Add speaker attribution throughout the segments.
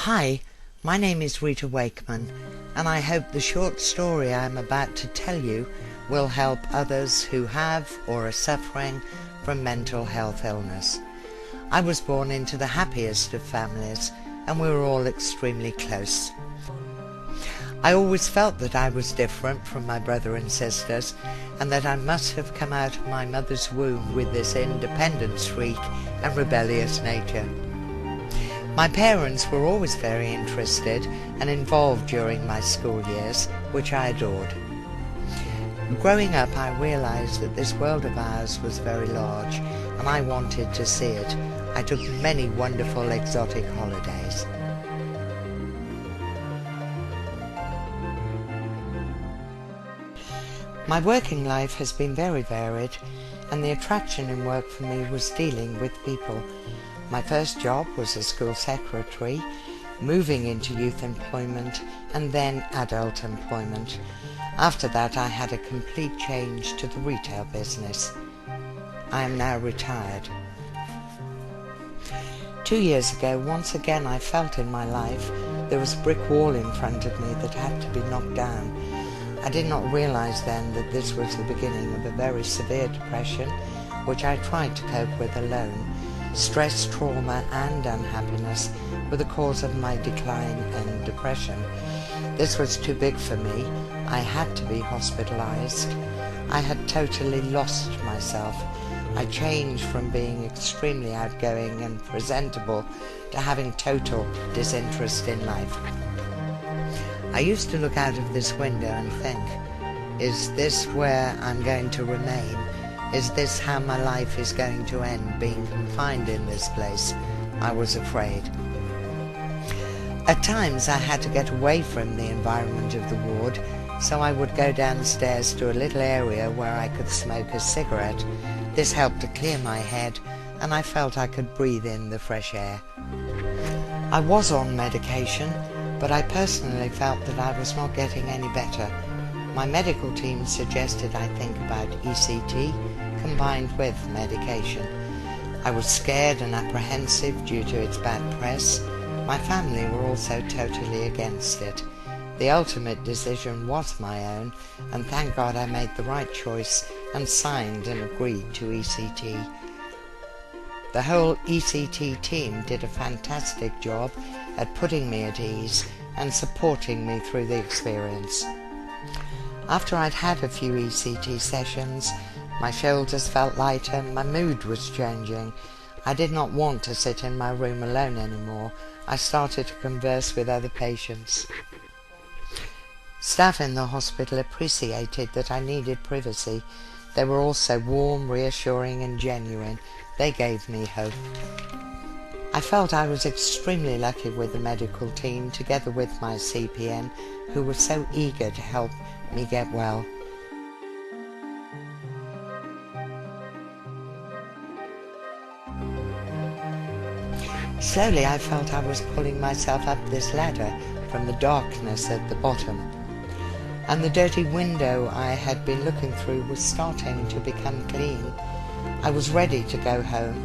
Speaker 1: Hi, my name is Rita Wakeman, and I hope the short story I am about to tell you will help others who have or are suffering from mental health illness. I was born into the happiest of families, and we were all extremely close. I always felt that I was different from my brother and sisters, and that I must have come out of my mother's womb with this independent streak and rebellious nature. My parents were always very interested and involved during my school years, which I adored. Growing up, I realized that this world of ours was very large, and I wanted to see it. I took many wonderful exotic holidays. My working life has been very varied, and the attraction in work for me was dealing with people. My first job was as school secretary, moving into youth employment and then adult employment. After that, I had a complete change to the retail business. I am now retired. 2 years ago, once again I felt in my life there was a brick wall in front of me that had to be knocked down. I did not realize then that this was the beginning of a very severe depression, which I tried to cope with alone. Stress, trauma and unhappiness were the cause of my decline and depression. This was too big for me. I had to be hospitalized. I had totally lost myself. I changed from being extremely outgoing and presentable to having total disinterest in life. I used to look out of this window and think, is this where I'm going to remain? Is this how my life is going to end, being confined in this place? I was afraid. At times I had to get away from the environment of the ward, so I would go downstairs to a little area where I could smoke a cigarette. This helped to clear my head, and I felt I could breathe in the fresh air. I was on medication, but I personally felt that I was not getting any better. My medical team suggested I think about ECT combined with medication. I was scared and apprehensive due to its bad press. My family were also totally against it. The ultimate decision was my own, and thank God I made the right choice and signed and agreed to ECT. The whole ECT team did a fantastic job at putting me at ease and supporting me through the experience. After I'd had a few ECT sessions, my shoulders felt lighter, my mood was changing. I did not want to sit in my room alone anymore. I started to converse with other patients. Staff in the hospital appreciated that I needed privacy. They were also warm, reassuring and genuine. They gave me hope. I felt I was extremely lucky with the medical team, together with my CPN, who was so eager to help me get well. Slowly I felt I was pulling myself up this ladder from the darkness at the bottom, and the dirty window I had been looking through was starting to become clean. I was ready to go home,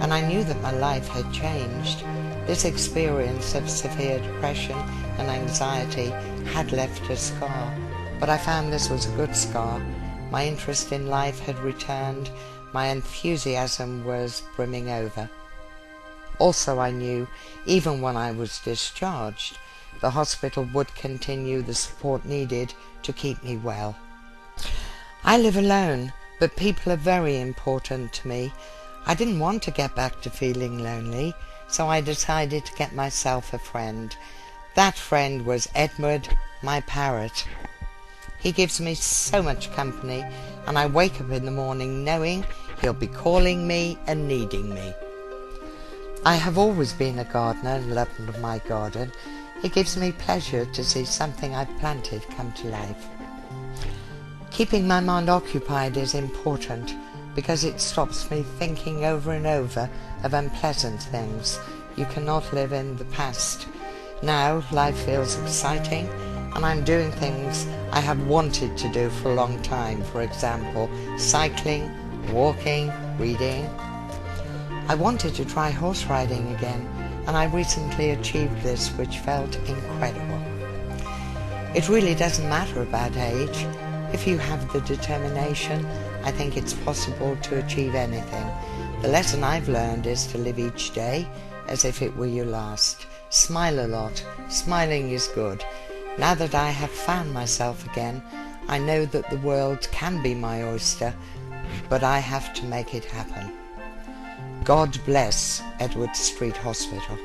Speaker 1: and I knew that my life had changed. This experience of severe depression and anxiety had left a scar, but I found this was a good scar. My interest in life had returned. My enthusiasm was brimming over. Also, I knew, even when I was discharged, the hospital would continue the support needed to keep me well. I live alone, but people are very important to me. I didn't want to get back to feeling lonely, so I decided to get myself a friend. That friend was Edward, my parrot. He gives me so much company, and I wake up in the morning knowing he'll be calling me and needing me. I have always been a gardener and loved my garden. It gives me pleasure to see something I've planted come to life. Keeping my mind occupied is important because it stops me thinking over and over of unpleasant things. You cannot live in the past. Now life feels exciting, and I'm doing things I have wanted to do for a long time. For example, cycling, walking, reading. I wanted to try horse riding again, and I recently achieved this, which felt incredible. It really doesn't matter about age. If you have the determination, I think it's possible to achieve anything. The lesson I've learned is to live each day as if it were your last. Smile a lot. Smiling is good. Now that I have found myself again, I know that the world can be my oyster, but I have to make it happen. God bless Edward Street Hospital.